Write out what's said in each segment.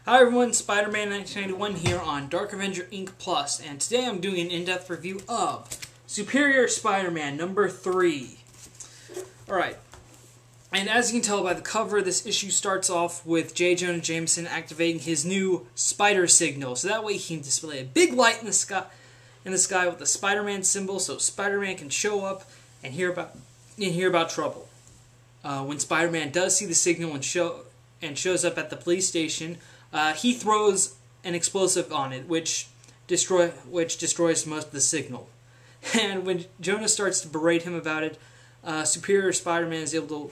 Hi everyone, Spider-Man 1991 here on DarkAvengerINCPlus, and today I'm doing an in-depth review of Superior Spider-Man number 3. Alright, and as you can tell by the cover, this issue starts off with J. Jonah Jameson activating his new Spider Signal, so that way he can display a big light in the sky with the Spider-Man symbol, so Spider-Man can show up and hear about trouble. When Spider-Man does see the signal and shows up at the police station, he throws an explosive on it, which destroys most of the signal. And when Jonah starts to berate him about it, Superior Spider-Man is able to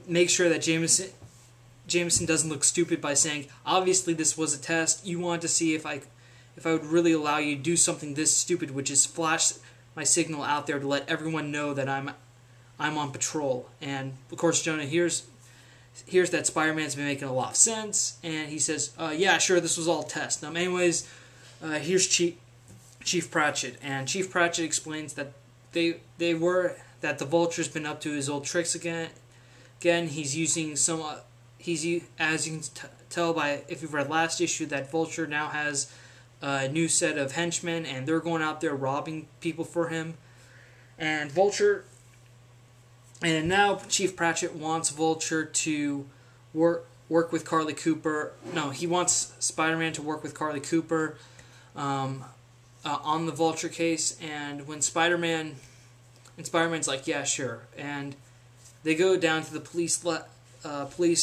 make sure that Jameson doesn't look stupid by saying, "Obviously, this was a test. You want to see if I would really allow you to do something this stupid, which is flash my signal out there to let everyone know that I'm on patrol." And of course, Jonah hears that Spider-Man's been making a lot of sense, and he says, "Yeah, sure, this was all a test." Anyways, here's Chief Pratchett, and Chief Pratchett explains that the Vulture's been up to his old tricks again. He's using as you can tell by if you've read last issue, that Vulture now has a new set of henchmen, and they're going out there robbing people for him. And now Chief Pratchett wants Vulture to work with Carly Cooper. No, he wants Spider-Man to work with Carly Cooper on the Vulture case. And when Spider-Man's like, "Yeah, sure," and they go down to the police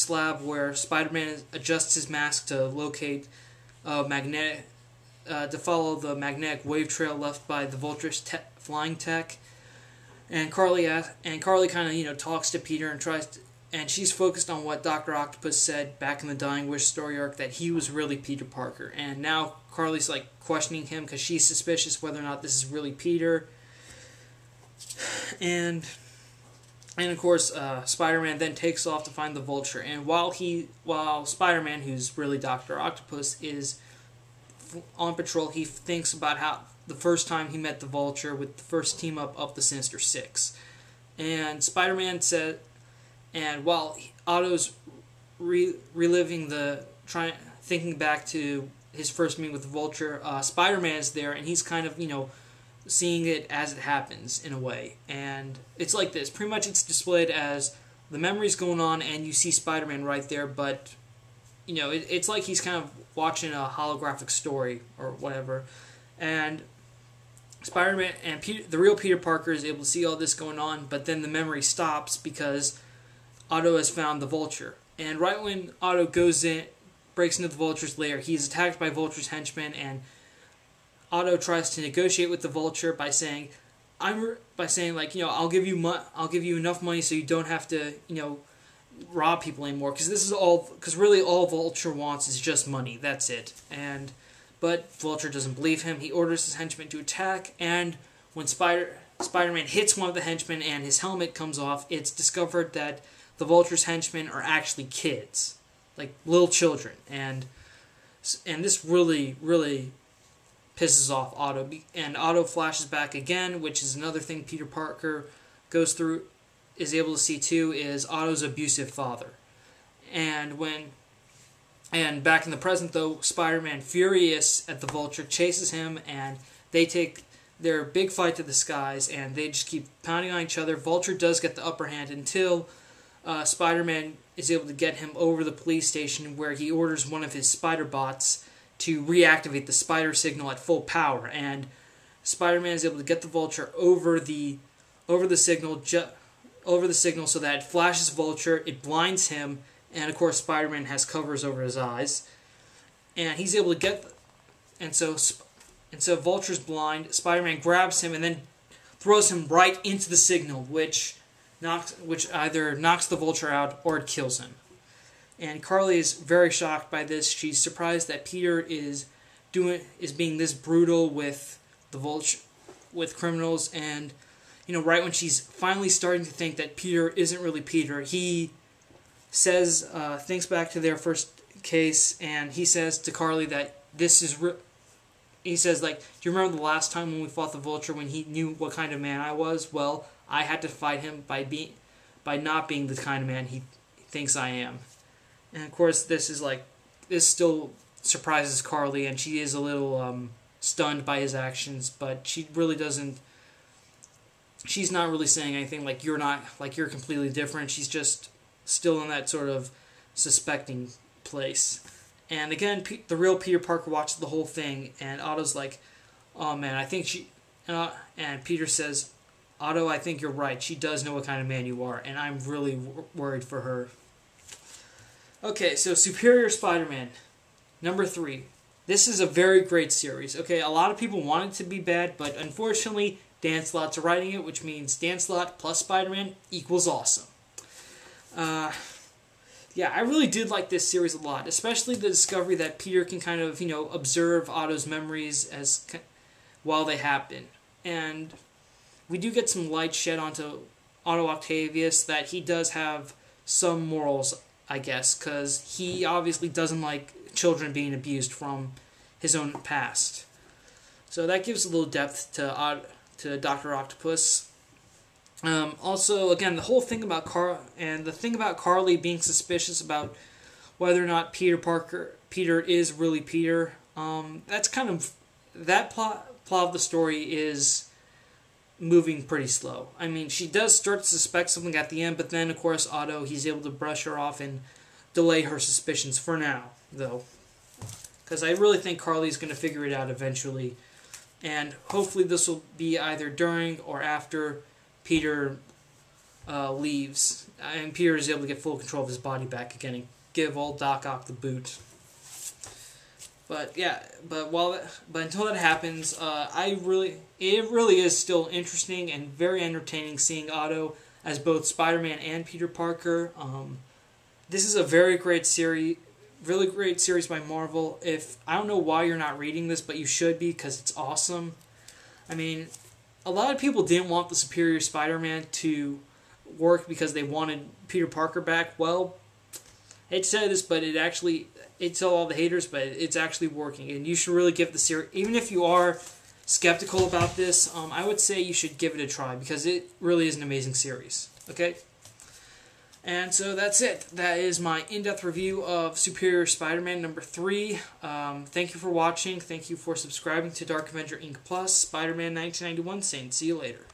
lab where Spider-Man adjusts his mask to locate to follow the magnetic wave trail left by the Vulture's flying tech. And Carly kind of talks to Peter and she's focused on what Dr. Octopus said back in the Dying Wish story arc, that he was really Peter Parker. And now Carly's like questioning him because she's suspicious whether or not this is really Peter. And of course, Spider-Man then takes off to find the Vulture. And while Spider-Man, who's really Dr. Octopus, is on patrol, he thinks about how the first time he met the Vulture with the first team up of the Sinister Six. And Spider-Man said, and while Otto's thinking back to his first meeting with the Vulture, Spider-Man is there, and he's kind of, seeing it as it happens in a way. And it's like this. Pretty much it's displayed as the memories going on, and you see Spider-Man right there, but, it's like he's kind of watching a holographic story or whatever. And Spider-Man and the real Peter Parker is able to see all this going on, but then the memory stops because Otto has found the Vulture. And right when Otto breaks into the Vulture's lair, he's attacked by Vulture's henchmen, and Otto tries to negotiate with the Vulture by saying, I'll give you enough money so you don't have to, rob people anymore, because really all Vulture wants is just money. That's it. But Vulture doesn't believe him. He orders his henchmen to attack, and when Spider-Man hits one of the henchmen and his helmet comes off, it's discovered that the Vulture's henchmen are actually kids, like little children, and this really, really pisses off Otto. And Otto flashes back again, which is another thing Peter Parker is able to see too, is Otto's abusive father. And back in the present, though, Spider-Man, furious at the Vulture, chases him, and they take their big fight to the skies, and they just keep pounding on each other. Vulture does get the upper hand until Spider-Man is able to get him over the police station, where he orders one of his spider bots to reactivate the spider signal at full power. And Spider-Man is able to get the Vulture over the signal so that it flashes Vulture, it blinds him, and of course Spider-Man has covers over his eyes, and he's able to get, and so Vulture's blind. Spider-Man grabs him and then throws him right into the signal, which either knocks the Vulture out or it kills him. And Carly is very shocked by this. She's surprised that Peter is being this brutal with the Vulture, with criminals, and right when she's finally starting to think that Peter isn't really Peter, he says, thinks back to their first case, and he says to Carly that he says, like, "Do you remember the last time when we fought the Vulture, when he knew what kind of man I was? Well, I had to fight him by not being the kind of man he thinks I am." And of course, this is like this still surprises Carly, and she is a little stunned by his actions, but she really doesn't. She's not really saying anything like you're completely different. She's just still in that sort of suspecting place. And again, the real Peter Parker watches the whole thing, and Otto's like, "Oh man, I think she." And Peter says, "Otto, I think you're right. She does know what kind of man you are, and I'm really worried for her." Okay, so Superior Spider-Man, number 3. This is a very great series. Okay, a lot of people want it to be bad, but unfortunately, Dan Slott's writing it, which means Dan Slott plus Spider-Man equals awesome. Yeah, I really did like this series a lot, especially the discovery that Peter can kind of, observe Otto's memories while they happen. And we do get some light shed onto Otto Octavius that he does have some morals, I guess, because he obviously doesn't like children being abused from his own past. So that gives a little depth to Dr. Octopus. Also, again, the whole thing about Carly being suspicious about whether or not Peter is really Peter. That's kind of that plot of the story is moving pretty slow. I mean, she does start to suspect something at the end, but then, of course, Otto, he's able to brush her off and delay her suspicions for now, though. Because I really think Carly's going to figure it out eventually. And hopefully this will be either during or after Peter leaves. And Peter is able to get full control of his body back again and give old Doc Ock the boot. But yeah, but until that happens, it really is still interesting and very entertaining seeing Otto as both Spider-Man and Peter Parker. This is a very great series, really great series by Marvel. I don't know why you're not reading this, but you should be because it's awesome. I mean, a lot of people didn't want the Superior Spider-Man to work because they wanted Peter Parker back. Well, it said this, but it told all the haters, but it's actually working. And you should really give the series, even if you are skeptical about this, I would say you should give it a try because it really is an amazing series. Okay? And so that's it. That is my in-depth review of Superior Spider-Man number 3. Thank you for watching. Thank you for subscribing to Dark Avenger Inc. Plus. Spider-Man 1991 saying see you later.